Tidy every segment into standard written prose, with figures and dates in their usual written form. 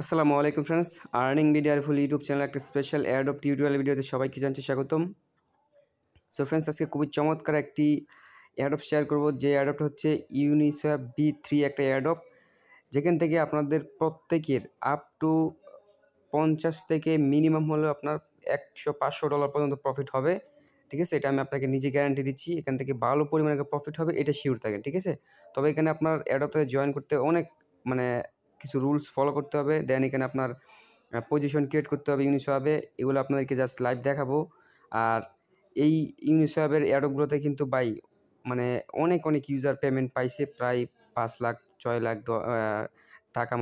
আসসালামু আলাইকুম friends, earning মিডিয়ার ফুল ইউটিউব চ্যানেল একটা স্পেশাল অ্যাডপ টিউটোরিয়াল ভিডিওতে সবাইকে জানাচ্ছি স্বাগতম। সো ফ্রেন্ডস, আজকে খুবই চমৎকার একটি অ্যাডপ শেয়ার করব, যে অ্যাডপটা হচ্ছে ইউনিসোয়াপ V3 একটা অ্যাডপ, যেখান থেকে আপনাদের প্রত্যেকের আপ টু 50 থেকে মিনিমাম হলেও আপনার $100-500 পর্যন্ত প্রফিট হবে। ঠিক আছে, এটা আমি আপনাকে নিজে গ্যারান্টি দিচ্ছি। এখান থেকে ভালো পরিমাণে প্রফিট হবে, এটা শিওর থাকেন। ঠিক আছে, তবে এখানে আপনার অ্যাডপটাতে জয়েন করতে অনেক কিছু রুলস ফলো করতে হবে। দেন এখানে আপনার পজিশন ক্রিয়েট করতে হবে ইউনিসোয়াপে। এগুলো আপনাদেরকে জাস্ট লাইভ দেখাবো। আর এই ইউনিসোয়াপের অ্যাডপগুলোতে কিন্তু অনেক ইউজার পেমেন্ট পাইছে, প্রায় 5 লাখ 6 লাখ টাকা,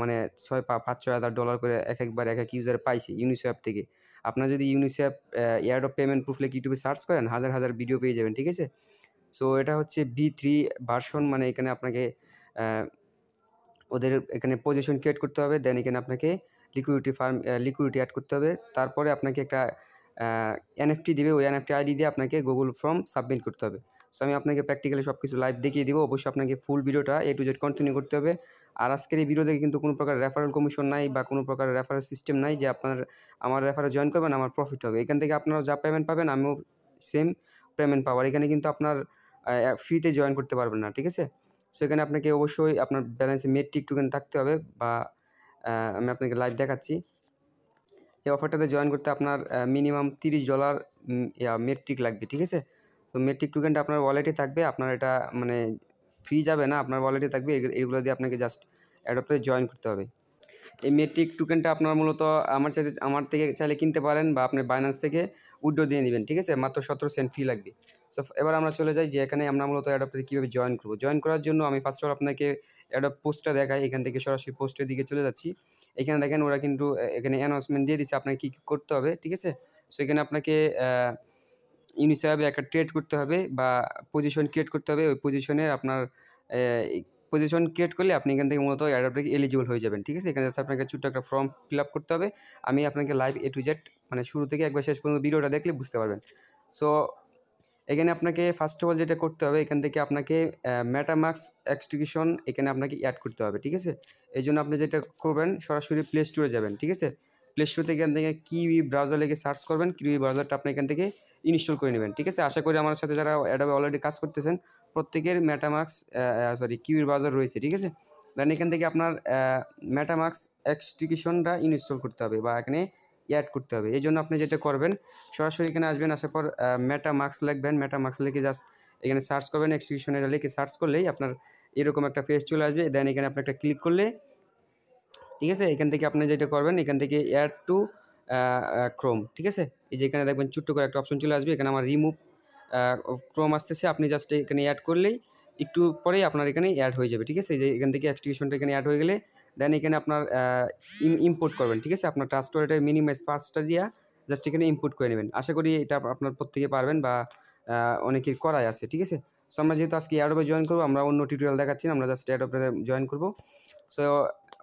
$5,000-6,000 করে একবার এক ইউজার পাইছে ইউনিসোয়াপ থেকে। আপনার যদি ইউনিসোয়াপ অ্যাডপ পেমেন্ট প্রুফ লিখে ইউটিউবে সার্চ করেন, হাজার ভিডিও পেয়ে যাবেন। ঠিক আছে, সো এটা হচ্ছে V3 ভার্সন। এখানে আপনাকে ওদের এখানে পজিশন ক্রিয়েট করতে হবে। দেন এখানে আপনাকে লিকুইডিটি অ্যাড করতে হবে। তারপরে আপনাকে একটা NFT দিবে, ওই NFT আইডি দিয়ে আপনাকে গুগল ফর্ম সাবমিট করতে হবে। সো আমি আপনাকে প্র্যাকটিক্যালি সব কিছু লাইভ দেখিয়ে দিব। অবশ্যই আপনাকে ফুল ভিডিওটা A to Z কন্টিনিউ করতে হবে। আর আজকের এই ভিডিওতে কিন্তু কোনো প্রকার রেফারেল কমিশন নাই বা কোনো প্রকার রেফারেল সিস্টেম নাই যে আমার রেফারে জয়েন করবেন আমার প্রফিট হবে। এখান থেকে আপনারা যা পেমেন্ট পাবেন আমিও সেম পেমেন্ট পাবো। এখানে কিন্তু আপনার ফ্রিতে জয়েন করতে পারবেন না। ঠিক আছে, সো এখানে আপনাকে অবশ্যই আপনার ব্যালেন্সে মেট্রিক টোকেন থাকতে হবে, বা আমি আপনাকে লাইভ দেখাচ্ছি। এই অফারটাতে জয়েন করতে আপনার মিনিমাম $30 মেট্রিক লাগবে। ঠিক আছে, তো মেট্রিক টোকেনটা আপনার ওয়ালেটে থাকবে। আপনার এটা ফ্রি যাবে না, আপনার ওয়ালেটে থাকবে। এগুলো দিয়ে আপনাকে জাস্ট অ্যাডপে জয়েন করতে হবে। এই মেট্রিক টোকেনটা আপনার মূলত আমার থেকে চাইলে কিনতে পারেন, বা আপনি বাইন্যান্স থেকে উইথড্র দিয়ে নেবেন। ঠিক আছে, মাত্র 17 সেন্ট ফি লাগবে। সো এবার আমরা চলে যাই যে এখানে আমরা মূলত অ্যাডপে কীভাবে জয়েন করবো। জয়েন করার জন্য আমি ফার্স্ট অফ অল আপনাকে অ্যাডপ পোস্টটা দেখাই। এখান থেকে সরাসরি পোস্টের দিকে চলে যাচ্ছি। এখানে দেখেন ওরা কিন্তু এখানে অ্যানাউন্সমেন্ট দিয়ে দিচ্ছে আপনাকে কী করতে হবে। ঠিক আছে, সো এখানে আপনাকে ইউনিসোয়াপে একটা ট্রেড করতে হবে বা পজিশন ক্রিয়েট করতে হবে। ওই পজিশনে আপনার পজিশন ক্রিয়েট করলে আপনি এখান থেকে মূলত অ্যাডপটা এলিজিবল হয়ে যাবেন। ঠিক আছে, এখানে জাস্ট আপনাকে ছোট্ট একটা ফর্ম ফিল আপ করতে হবে। আমি আপনাকে লাইভ A to Z শুরু থেকে একবার শেষ পর্যন্ত ভিডিওটা দেখলে বুঝতে পারবেন। সো এখানে আপনাকে ফার্স্ট অফ অল যেটা করতে হবে, এখান থেকে আপনাকে মেটামাস্ক এক্সটেনশন এখানে আপনাকে অ্যাড করতে হবে। ঠিক আছে, এই জন্য আপনি যেটা করবেন সরাসরি প্লে স্টোরে যাবেন। ঠিক আছে, প্লে স্টোর থেকে এখান থেকে কিউই ব্রাউজার লিখে সার্চ করবেন। কিউই ব্রাউজারটা আপনি এখান থেকে ইনস্টল করে নেবেন। ঠিক আছে, আশা করি আমার সাথে যারা অ্যাডবে অলরেডি কাজ করতেছেন প্রত্যেকের কিউই ব্রাউজার রয়েছে। ঠিক আছে, দেন এখান থেকে আপনার মেটামাস্ক এক্সটেনশনটা ইনস্টল করতে হবে বা এখানে অ্যাড করতে হবে। এই জন্য আপনি যেটা করবেন সরাসরি এখানে আসবেন, আসার পর মেটামাস্ক লিখবেন। মেটামাস্ক লিখে জাস্ট এখানে সার্চ করবেন। এক্সটেনশন লিখে সার্চ করলেই আপনার এরকম একটা পেজ চলে আসবে। দেন এখানে আপনি একটা ক্লিক করলে, ঠিক আছে, এখান থেকে আপনি যেটা করবেন এখান থেকে অ্যাড টু ক্রোম। ঠিক আছে, এই যে এখানে দেখবেন ছোট্ট করে একটা অপশন চলে আসবে। এখানে আমার রিমুভ ক্রোম আসতেছে। আপনি জাস্ট এখানে অ্যাড করলেই একটু পরেই আপনার এখানে অ্যাড হয়ে যাবে। ঠিক আছে, এই যে এখান থেকে এক্সটেনশনটা এখানে অ্যাড হয়ে গেলে দেন এখানে আপনার ইম্পোর্ট করবেন। ঠিক আছে, আপনার ট্রাস্ট ওয়ালেটের মিনিমাইজ পাসটা দিয়া জাস্ট এখানে ইম্পোর্ট করে নেবেন। আশা করি এটা আপনার প্রত্যেকে পারবেন বা অনেকের করাই আছে। ঠিক আছে, সো আমরা যেহেতু আজকে অ্যাডবে জয়েন করবো, আমরা অন্য টিউটোরিয়াল দেখাচ্ছি না, আমরা জাস্ট অ্যাডবে জয়েন করবো। সো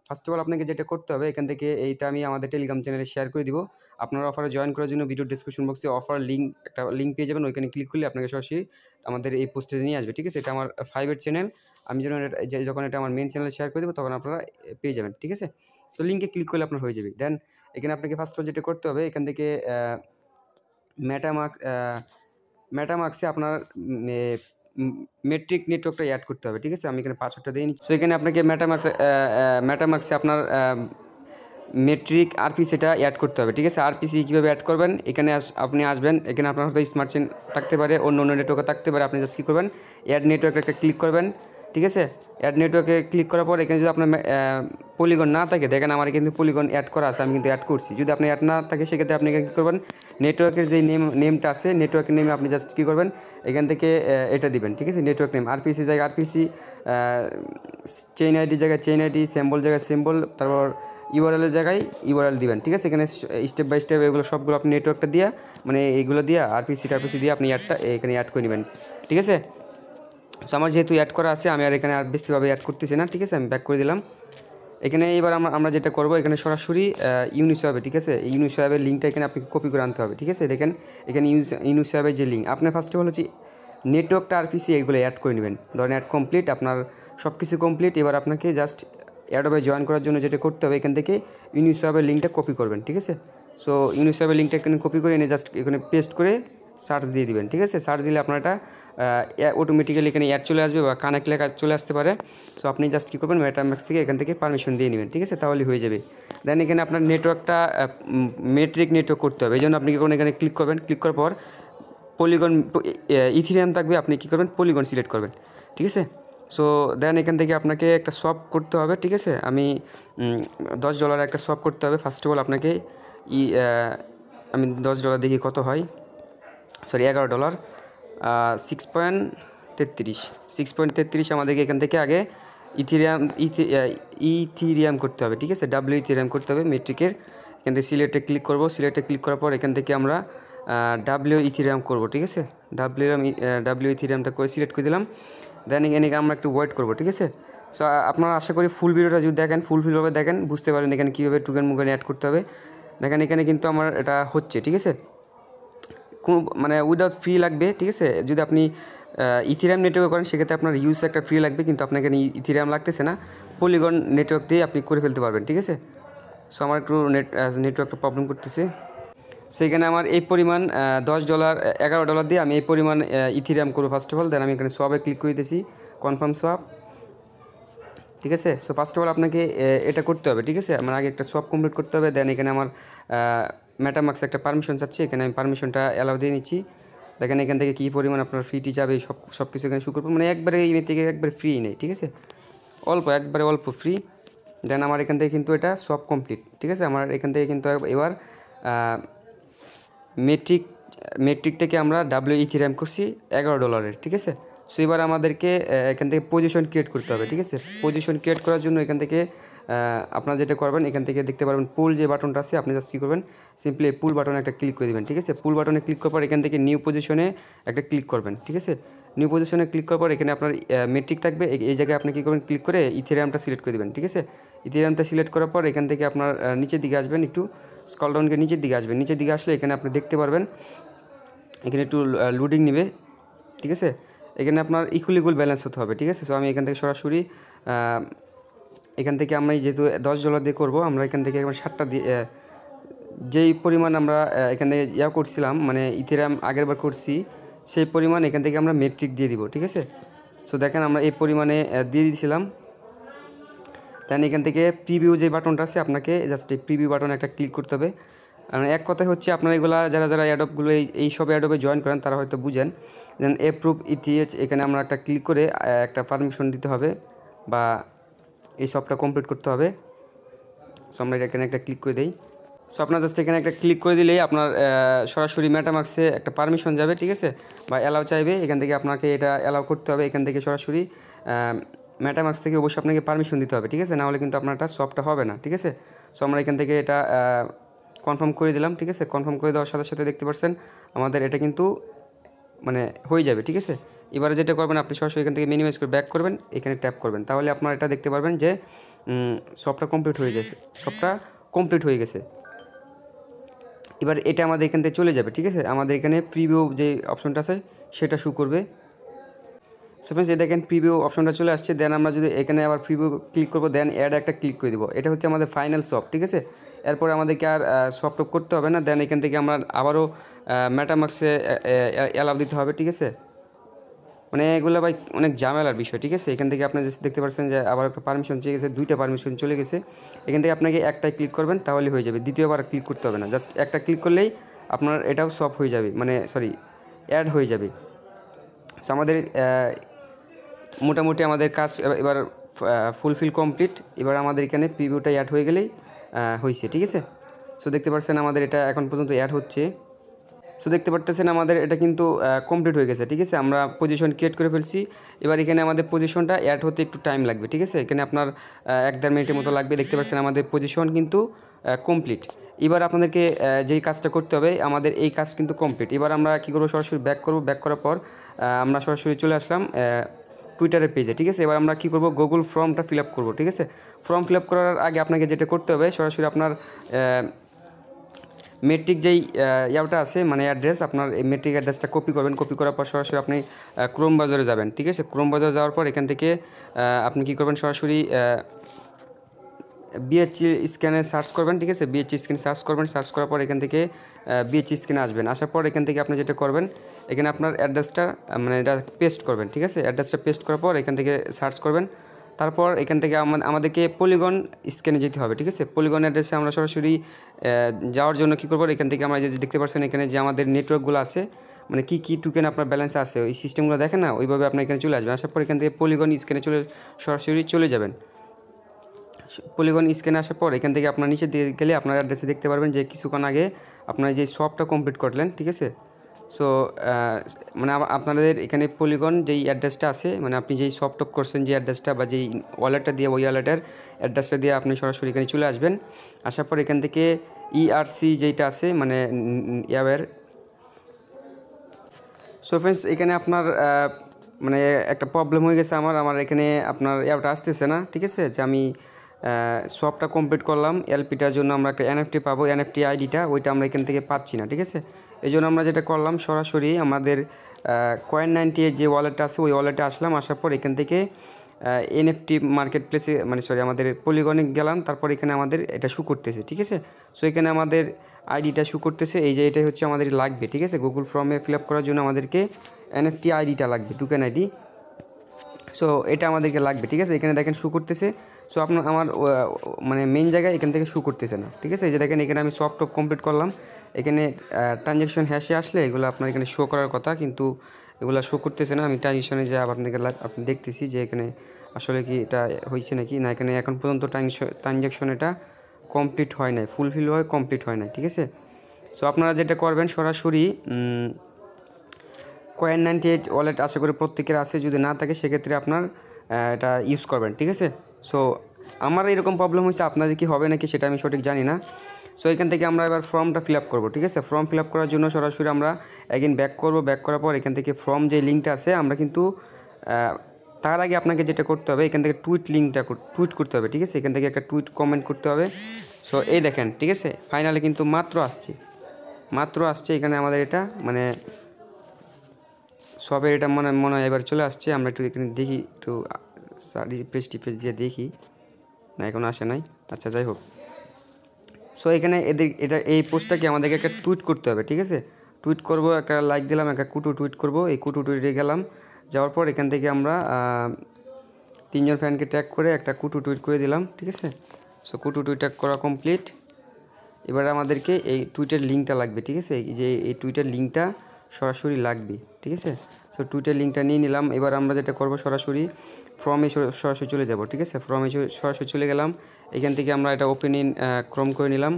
ফার্স্ট অফ অল আপনাকে যেটা করতে হবে, এখান থেকে এইটা আমি আমাদের টেলিগ্রাম চ্যানেলে শেয়ার করে দিব। আপনারা অফারে জয়েন করার জন্য ভিডিও ডিসক্রিপশন বক্সে অফার একটা লিঙ্ক পেয়ে যাবেন। ওইখানে ক্লিক করলে আপনাকে সরাসরি আমাদের এই পোস্টে নিয়ে আসবে। ঠিক আছে, এটা আমার 5-এর চ্যানেল। আমি যখন এটা আমার মেন চ্যানেলে শেয়ার করে দেবো তখন আপনারা পেয়ে যাবেন। ঠিক আছে, সো লিঙ্কে ক্লিক করলে আপনার হয়ে যাবে। দেন এখানে আপনাকে ফার্স্ট অফ অল যেটা করতে হবে, এখান থেকে মেটামাস্কে আপনার মেট্রিক নেটওয়ার্কটা অ্যাড করতে হবে। ঠিক আছে, আমি এখানে পাসওয়ার্ডটা দিয়ে নিচ্ছি। সো এখানে আপনাকে মেটামাস্কে আপনার মেট্রিক আরপিসিটা অ্যাড করতে হবে। ঠিক আছে, আরপিসি কীভাবে অ্যাড করবেন, এখানে আপনি আসবেন। এখানে আপনার হয়তো স্মার্ট চেন থাকতে পারে, অন্য নেটওয়ার্কে থাকতে পারে। আপনি জাস্ট কী করবেন, অ্যাড নেটওয়ার্কে একটা ক্লিক করবেন। ঠিক আছে, অ্যাড নেটওয়ার্কে ক্লিক করার পর এখানে যদি আপনার পলিগন না থাকে, দেখেন আমার কিন্তু পলিগন অ্যাড করা আছে, আমি কিন্তু অ্যাড করছি। যদি আপনি অ্যাড না থাকে সেক্ষেত্রে আপনি কী করবেন, নেটওয়ার্কের যে নেমটা আছে নেটওয়ার্কের নেমে আপনি জাস্ট কী করবেন, এখান থেকে এটা দিবেন। ঠিক আছে, নেটওয়ার্ক নেম আরপিসি জায়গায় আরপিসি, চেইন আইডি জায়গায় চেইন আইডি, সিম্বল জায়গায় সিম্বল, তারপর ইউআরএলের জায়গায় ইউআরএল দিবেন। ঠিক আছে, এখানে স্টেপ বাই স্টেপ এগুলো সবগুলো আপনি নেটওয়ার্কটা দিয়ে এইগুলো দিয়ে আরপিসি দিয়ে আপনি এখানে অ্যাড করে নেবেন। ঠিক আছে, সো আমার যেহেতু অ্যাড করা আছে আমি আর এখানে আর বেশিভাবে অ্যাড করতেছি না। ঠিক আছে, আমি ব্যাক করে দিলাম। এখানে এবার আমরা যেটা করবো, এখানে সরাসরি ইউনিসোয়াপে, ঠিক আছে, ইউনিসোয়াপের লিঙ্কটা এখানে আপনি কপি করে আনতে হবে। ঠিক আছে, দেখেন এখানে ইউনিসোয়াপের যে লিঙ্ক, আপনার ফার্স্ট অফ অল হচ্ছে নেটওয়ার্কটা আরপিসি এগুলো অ্যাড করে নেবেন। ধরেন অ্যাড কমপ্লিট, আপনার সব কিছু কমপ্লিট। এবার আপনাকে জাস্ট অ্যাডোবে জয়েন করার জন্য যেটা করতে হবে, এখান থেকে ইউনিসোয়াপের লিঙ্কটা কপি করবেন, ঠিক আছে। সো ইউনিসোয়াপের লিঙ্কটা এখানে কপি করে এনে জাস্ট এখানে পেস্ট করে সার্চ দিয়ে দিবেন, ঠিক আছে। সার্চ দিলে আপনার এটা অটোমেটিক্যালি এখানে অ্যাড চলে আসবে বা কানেক্ট লেখা চলে আসতে পারে। সো আপনি জাস্ট কী করবেন, মেটামাস্ক থেকে এখান থেকে পারমিশন দিয়ে নেবেন, ঠিক আছে, তাহলে হয়ে যাবে। দেন এখানে আপনার নেটওয়ার্কটা মেট্রিক নেটওয়ার্ক করতে হবে, এই জন্য আপনি কী করবেন, এখানে ক্লিক করবেন। ক্লিক করার পর পলিগন ইথিরিয়াম থাকবে, আপনি কী করবেন, পলিগন সিলেক্ট করবেন, ঠিক আছে। সো দেন এখান থেকে আপনাকে একটা সোয়াপ করতে হবে, ঠিক আছে। আমি $10 একটা সোয়াপ করতে হবে। ফার্স্ট অফ অল আপনাকে আমি $10 দেখি কত হয়, সরি $11, 6.33 আমাদেরকে এখান থেকে আগে ইথিরিয়াম করতে হবে, ঠিক আছে, ইথিরিয়াম করতে হবে মেট্রিকের। এখান থেকে সিলেক্টে ক্লিক করব। সিলেক্টে ক্লিক করার পর এখান থেকে আমরা ইথিরিয়াম করব, ঠিক আছে। ইথিরিয়ামটা করে সিলেক্ট করে দিলাম। দেন এখানে আমরা একটু ওয়েট করব, ঠিক আছে। সো আপনারা আশা করি ফুল ভিডিওটা যদি দেখেন, ফুলভাবে দেখেন, বুঝতে পারেন এখানে কীভাবে টুকেন মুকেন অ্যাড করতে হবে। দেখেন এখানে কিন্তু আমার এটা হচ্ছে, ঠিক আছে, মানে উইদাউট ফ্রি লাগবে, ঠিক আছে। যদি আপনি ইথিরিয়াম নেটওয়ার্ক করেন সেক্ষেত্রে আপনার ইউজ একটা ফ্রি লাগবে, কিন্তু আপনার এখানে ইথিরিয়াম লাগতেছে না, পলিগন নেটওয়ার্ক দিয়ে আপনি করে ফেলতে পারবেন, ঠিক আছে। সো আমার একটু নেটওয়ার্কটা প্রবলেম করতেছে। সেখানে আমার এই পরিমাণ $11 দিয়ে আমি এই পরিমাণ ইথিরিয়াম করবো ফার্স্ট অফ অল। দেন আমি এখানে সোয়াপে ক্লিক করে দিয়েছি, কনফার্ম সোয়াপ, ঠিক আছে। সো ফার্স্ট অফ অল আপনাকে এটা করতে হবে, ঠিক আছে। আমার আগে একটা সোয়াপ কমপ্লিট করতে হবে। দেন এখানে আমার মেটামাস্ক একটা পারমিশন চাচ্ছি, এখানে আমি পারমিশনটা অ্যালাউ দিয়ে নিচ্ছি। দেখেন এখান থেকে কী পরিমাণ আপনার ফ্রিটি যাবে, সব কিছু এখানে শুরু করবো, মানে একবারে এই থেকে একবারে ফ্রি নেই, ঠিক আছে, একবারে অল্প ফ্রি। দেন আমার এখান থেকে কিন্তু এটা সব কমপ্লিট, ঠিক আছে। আমার এখান থেকে কিন্তু এবার মেট্রিক থেকে আমরা ইথিরিয়াম করছি $11, ঠিক আছে। সো এবার আমাদেরকে এখান থেকে পজিশন ক্রিয়েট করতে হবে, ঠিক আছে। পজিশন ক্রিয়েট করার জন্য এখান থেকে আপনারা যেটা করবেন, এখান থেকে দেখতে পারবেন পুল যে বাটনটা আছে, আপনি জাস্ট কী করবেন, সিম্পলি পুল বাটনে একটা ক্লিক করে দেবেন, ঠিক আছে। পুল বাটনে ক্লিক করার পর এখান থেকে নিউ পজিশনে একটা ক্লিক করবেন, ঠিক আছে। নিউ পজিশনে ক্লিক করার পর এখানে আপনার মেট্রিক থাকবে, এই জায়গায় আপনি কী করবেন, ক্লিক করে ইথিরিয়ামটা সিলেক্ট করে দেবেন, ঠিক আছে। ইথিরিয়ামটা সিলেক্ট করার পর এখান থেকে আপনার নিচের দিকে আসবেন, একটু স্ক্রল ডাউন করে নিচের দিকে আসবেন। নিচের দিকে আসলে এখানে আপনি দেখতে পারবেন এখানে একটু লোডিং নেবে, ঠিক আছে। এখানে আপনার ইকুয়াল ব্যালেন্স হতে হবে, ঠিক আছে। সো আমি এখান থেকে সরাসরি এখান থেকে আমরা যেহেতু $10 দিয়ে করবো, আমরা এখান থেকে 7টা দিয়ে যেই পরিমাণ আমরা এখানে করছিলাম, মানে ইথিরিয়াম আগেরবার করছি সেই পরিমাণ এখান থেকে আমরা মেট্রিক দিয়ে দিব, ঠিক আছে। সো দেখেন আমরা এই পরিমাণে দিয়ে দিয়েছিলাম। দেন এখান থেকে প্রিভিউ যে বাটনটা আছে, আপনাকে জাস্ট এই প্রিভিউ বাটনে একটা ক্লিক করতে হবে। এক কথায় হচ্ছে আপনারা এগুলা যারা অ্যাডোবগুলো এই সব অ্যাডোবে জয়েন করেন তারা হয়তো বুঝেন। দেন অ্যাপ্রুভ ইথিএচ এখানে আমরা একটা ক্লিক করে একটা পারমিশন দিতে হবে বা এই সবটা কমপ্লিট করতে হবে। সো আমরা এখানে একটা ক্লিক করে দিই। সো আপনার জাস্ট এখানে একটা ক্লিক করে দিলেই আপনার সরাসরি মেটামাস্কে একটা পারমিশন যাবে, ঠিক আছে, বা অ্যালাউ চাইবে। এখান থেকে আপনাকে এটা অ্যালাউ করতে হবে। এখান থেকে সরাসরি মেটামাস্ক থেকে অবশ্যই আপনাকে পারমিশন দিতে হবে, ঠিক আছে, নাহলে কিন্তু আপনার এটা সফটটা হবে না, ঠিক আছে। সো আমরা এখান থেকে এটা কনফার্ম করে দিলাম, ঠিক আছে। কনফার্ম করে দেওয়ার সাথে সাথে দেখতে পাচ্ছেন আমাদের এটা কিন্তু মানে হয়ে যাবে, ঠিক আছে। এবারে যেটা করবেন, আপনি সরাসরি এখান থেকে মিনিমাইজ করে ব্যাক করবেন, এখানে ট্যাপ করবেন, তাহলে আপনারা এটা দেখতে পারবেন যে সবটা কমপ্লিট হয়ে গেছে, সবটা কমপ্লিট হয়ে গেছে। এবার এটা আমাদের এখান থেকে চলে যাবে, ঠিক আছে। আমাদের এখানে প্রিভিউ যে অপশনটা আছে সেটা শো করবে। সো ফ্রেন্ডস, এই দেখেন প্রিভিউ অপশনটা চলে আসছে। দেন আমরা যদি এখানে আবার প্রিভিউ ক্লিক করবো, দেন অ্যাড একটা ক্লিক করে দেবো। এটা হচ্ছে আমাদের ফাইনাল সফট, ঠিক আছে। এরপরে আমাদেরকে আর সফট করতে হবে না। দেন এখান থেকে আমরা আবারও মেটামাস্কে অ্যালাউ দিতে হবে, ঠিক আছে। মানে এগুলো ভাই অনেক ঝামেলার বিষয়, ঠিক আছে। এখান থেকে আপনি দেখতে পাচ্ছেন যে আবার একটা পারমিশন চলে গেছে, 2টা পারমিশন চলে গেছে। এখান থেকে আপনাকে একটাই ক্লিক করবেন, তাহলে হয়ে যাবে, দ্বিতীয়বার ক্লিক করতে হবে না। জাস্ট একটা ক্লিক করলেই আপনার এটাও সফট হয়ে যাবে, মানে অ্যাড হয়ে যাবে। সো আমাদের মোটামুটি আমাদের কাজ এবার ফুলফিল কমপ্লিট। এবার আমাদের এখানে প্রিভিউটা অ্যাড হয়ে গেলেই হয়েছে, ঠিক আছে। সো দেখতে পাচ্ছেন আমাদের এটা এখন পর্যন্ত অ্যাড হচ্ছে। সো দেখতে পারতেছেন আমাদের এটা কিন্তু কমপ্লিট হয়ে গেছে, ঠিক আছে। আমরা পজিশন ক্রিয়েট করে ফেলছি। এবার এখানে আমাদের পজিশনটা অ্যাড হতে একটু টাইম লাগবে, ঠিক আছে। এখানে আপনার 1-1.5 মিনিটের মতো লাগবে। দেখতে পাচ্ছেন আমাদের পজিশন কিন্তু কমপ্লিট। এবার আপনাদেরকে যেই কাজটা করতে হবে, আমাদের এই কাজ কিন্তু কমপ্লিট। এবার আমরা কী করবো, সরাসরি ব্যাক করবো। ব্যাক করার পর আমরা সরাসরি চলে আসলাম টুইটারের পেজে, ঠিক আছে। এবার আমরা কী করবো, গুগল ফর্মটা ফিল আপ করবো, ঠিক আছে। ফর্ম ফিল আপ করার আগে আপনাকে যেটা করতে হবে, সরাসরি আপনার মেট্রিক যেই ইয়াটা আছে, মানে অ্যাড্রেস, আপনার এই মেট্রিক অ্যাড্রেসটা কপি করবেন। কপি করার পর সরাসরি আপনি ক্রোম ব্রাউজারে যাবেন, ঠিক আছে। ক্রোম ব্রাউজারে যাওয়ার পর এখান থেকে আপনি কী করবেন, সরাসরি বিএচসি স্ক্যানে সার্চ করবেন, ঠিক আছে, বিএচসি স্ক্যানে সার্চ করবেন, সার্চ করার পর এখান থেকে বিএচসি স্ক্যানে আসবেন, আসার পর এখান থেকে আপনি যেটা করবেন এখানে আপনার অ্যাড্রেসটা মানে এটা পেস্ট করবেন, ঠিক আছে, অ্যাড্রেসটা পেস্ট করার পর এখান থেকে সার্চ করবেন, তারপর এখান থেকে আমাদেরকে পলিগন স্ক্যানে যেতে হবে, ঠিক আছে। পলিগন অ্যাড্রেসে আমরা সরাসরি যাওয়ার জন্য কী করবো, এখান থেকে আমরা যে দেখতে পাচ্ছেন এখানে যে আমাদের নেটওয়ার্কগুলো আছে, মানে কী কী টোকেন আপনার ব্যালেন্স আছে ওই সিস্টেমগুলো দেখেন না, ওইভাবে আপনি এখানে চলে আসবেন, আসার পর এখান থেকে পলিগন স্ক্যানে সরাসরি চলে যাবেন। পলিগন স্ক্যানে আসার পর এখান থেকে আপনার নিচে দিয়ে গেলে আপনার অ্যাড্রেসে দেখতে পারবেন যে কিছুক্ষণ আগে আপনার যে সবটা কমপ্লিট করলেন, ঠিক আছে। সো মানে আপনাদের এখানে পলিগন যেই অ্যাড্রেসটা আছে, মানে আপনি যেই সফটপ করছেন যে অ্যাড্রেসটা বা যেই ওয়ালেটটা দিয়ে ওই ওয়ালেটের অ্যাড্রেসটা দিয়ে আপনি সরাসরি এখানে চলে আসবেন। আসার পর এখান থেকে ইআরসি যেইটা আছে মানে ইয়াবের। সো ফ্রেন্ডস এখানে আপনার মানে একটা প্রবলেম হয়ে গেছে আমার এখানে আপনার অ্যাপটা আসতেছে না, ঠিক আছে, যে আমি সবটা কমপ্লিট করলাম, এলপিটার জন্য আমরা একটা এনএফটি পাবো, এনএফটি আইডিটা ওইটা আমরা এখান থেকে পাচ্ছি না, ঠিক আছে। এই জন্য আমরা যেটা করলাম সরাসরি আমাদের Coin90 যে ওয়ালেটটা আছে ওই ওয়ালেটে আসলাম, আসার পর এখান থেকে এনএফটি মার্কেট প্লেসে মানে আমাদের পলিগনে গেলাম, তারপর এখানে আমাদের এটা শু করতেছে, ঠিক আছে। সো এখানে আমাদের আইডিটা শু করতেছে, এই যে এটাই হচ্ছে আমাদের লাগবে, ঠিক আছে, গুগল ফর্মে ফিল আপ করার জন্য আমাদেরকে এনএফটি আইডিটা লাগবে, টোকেন আইডি। সো এটা আমাদেরকে লাগবে, ঠিক আছে, এখানে দেখেন শু করতেছে। সো আমার মানে মেন জায়গায় এখান থেকে শু করতেছে না, ঠিক আছে। এই যে দেখেন এখানে আমি সব টপ কমপ্লিট করলাম, এখানে ট্রানজ্যাকশন হ্যাশে আসলে এগুলো আপনার এখানে শো করার কথা, কিন্তু এগুলো শো করতেছে না। আমি ট্রানজ্যাকশনে যা আপনাদেরকে আপনি দেখতেছি যে এখানে আসলে কি এটা হয়েছে নাকি না, এখানে এখন পর্যন্ত ট্রানজ্যাকশন এটা কমপ্লিট হয় নাই, ফুলফিল হয় কমপ্লিট হয় নাই, ঠিক আছে। সো আপনারা যেটা করবেন সরাসরি Coin98 ওয়ালেট আশা করি প্রত্যেকের আছে, যদি না থাকে সেক্ষেত্রে আপনার এটা ইউজ করবেন, ঠিক আছে। সো আমার এরকম প্রবলেম হয়েছে, আপনাদের কি হবে নাকি সেটা আমি সঠিক জানি না। সো এখান থেকে আমরা এবার ফর্মটা ফিল আপ করবো, ঠিক আছে। ফর্ম ফিল আপ করার জন্য সরাসরি আমরা এগেন ব্যাক করবো, ব্যাক করার পর এখান থেকে ফর্ম যে লিঙ্কটা আছে আমরা কিন্তু তার আগে আপনাকে যেটা করতে হবে এখান থেকে টুইট করতে হবে, ঠিক আছে। এখান থেকে একটা টুইট কমেন্ট করতে হবে। সো এই দেখেন, ঠিক আছে, ফাইনালে কিন্তু মাত্র আসছে এখানে আমাদের এটা মানে সবের এটা মনে হয় এবার চলে আসছে। আমরা একটু এখানে দেখি, একটু রিফ্রেশ দিয়ে দেখি, না এখন আসে নাই, আচ্ছা যাই হোক। সো এখানে এই পোস্টটাকে আমাদেরকে একটা টুইট করতে হবে, ঠিক আছে। টুইট করব, একটা লাইক দিলাম, একটা কুটু টুইট করব, এই কুটু টুইটে গেলাম, যাওয়ার পর এখান থেকে আমরা 3জন ফ্যানকে ট্যাগ করে একটা কুটু টুইট করে দিলাম, ঠিক আছে। সো কুটু টুইট ট্যাগ করা কমপ্লিট। এবার আমাদেরকে এই টুইটের লিঙ্কটা লাগবে, ঠিক আছে, এই টুইটের লিঙ্কটা সরাসরি লাগবে, ঠিক আছে। সো টুইটের লিঙ্কটা নিয়ে নিলাম। এবার আমরা যেটা করব সরাসরি ফর্মে সরাসরি চলে যাব, ঠিক আছে। ফর্মে সরাসরি চলে গেলাম, এখান থেকে আমরা এটা ওপেন ইন ক্রোম করে নিলাম।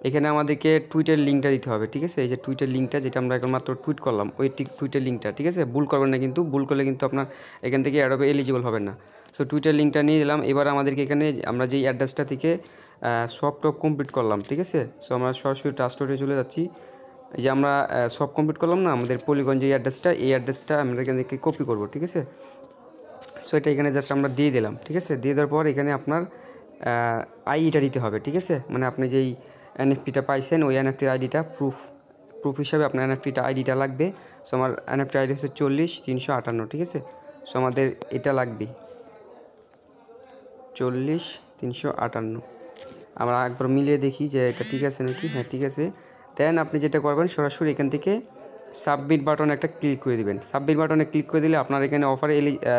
এখানে আমাদেরকে টুইটের লিঙ্কটা দিতে হবে, ঠিক আছে। এই যে টুইটের লিঙ্কটা যেটা আমরা এখন মাত্র টুইট করলাম ওই টুইটের লিঙ্কটা, ঠিক আছে, ভুল করবেন না, কিন্তু ভুল করলে কিন্তু আপনার এখান থেকে অ্যাডোবে এলিজিবল হবেন না। সো টুইটের লিঙ্কটা নিয়ে দিলাম। এবার আমাদেরকে এখানে আমরা যেই অ্যাড্রেসটা থেকে সব টপ কমপ্লিট করলাম, ঠিক আছে। সো আমরা সরাসরি ট্রাস্টোরে চলে যাচ্ছি। এই যে আমরা সব কমপ্লিট করলাম না, আমাদের পলিগন যে অ্যাড্রেসটা, এই অ্যাড্রেসটা আমরা এখান থেকে কপি করব, ঠিক আছে। সো এটা এখানে জাস্ট আমরা দিয়ে দিলাম, ঠিক আছে। দিয়ে দেওয়ার পর এখানে আপনার আইডিটা দিতে হবে, ঠিক আছে, মানে আপনি যেই এনএফটিটা পাইছেন ওই এনএফটির আইডিটা প্রুফ হিসাবে আপনার এনএফটিটা আইডিটা লাগবে। সো আমার এনএফটি আইডি হচ্ছে 40358, ঠিক আছে। সো আমাদের এটা লাগবে 40358। আমরা একবার মিলিয়ে দেখি যে এটা ঠিক আছে নাকি, হ্যাঁ ঠিক আছে। দেন আপনি যেটা করবেন সরাসরি এখান থেকে সাবমিট বাটনে একটা ক্লিক করে দিবেন। সাবমিট বাটনে ক্লিক করে দিলে আপনার এখানে অফারে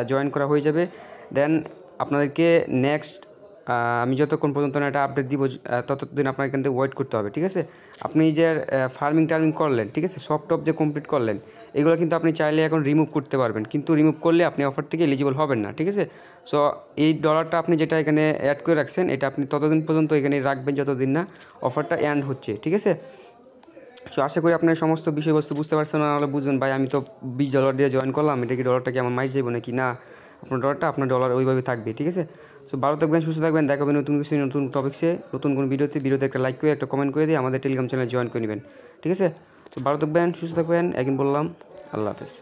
জয়েন করা হয়ে যাবে। দেন আপনাদেরকে নেক্সট আমি যতক্ষণ পর্যন্ত না এটা আপডেট দিব ততদিন আপনার এখান থেকে ওয়েট করতে হবে, ঠিক আছে। আপনি যে ফার্মিং করলেন, ঠিক আছে, সব টপ যে কমপ্লিট করলেন এগুলো কিন্তু আপনি চাইলে এখন রিমুভ করতে পারবেন, কিন্তু রিমুভ করলে আপনি অফার থেকে এলিজিবল হবেন না, ঠিক আছে। সো এই ডলারটা আপনি যেটা এখানে অ্যাড করে রাখছেন এটা আপনি ততদিন পর্যন্ত এখানে রাখবেন যতদিন না অফারটা এন্ড হচ্ছে, ঠিক আছে। সো আশা করি আপনার সমস্ত বিষয়বস্তু বুঝতে পারছেন, না হলে বুঝবেন ভাই আমি তো $20 দিয়ে জয়েন করলাম, এটা কি ডলারটা কি আমার মাইজ যাবো নাকি না, আপনার ডলার ওইভাবে থাকবে, ঠিক আছে। সো ভালো থাকবেন, সুস্থ থাকবেন, দেখাবেন নতুন কিছু নতুন টপিক্সে নতুন কোনো ভিডিওতে একটা লাইক করে একটা কমেন্ট করে দিয়ে আমাদের টেলিগ্রাম চ্যানেলে জয়েন করে নেবেন, ঠিক আছে। তো ভালো থাকবেন, সুস্থ থাকবেন, একদিন বললাম, আল্লাহ হাফেজ।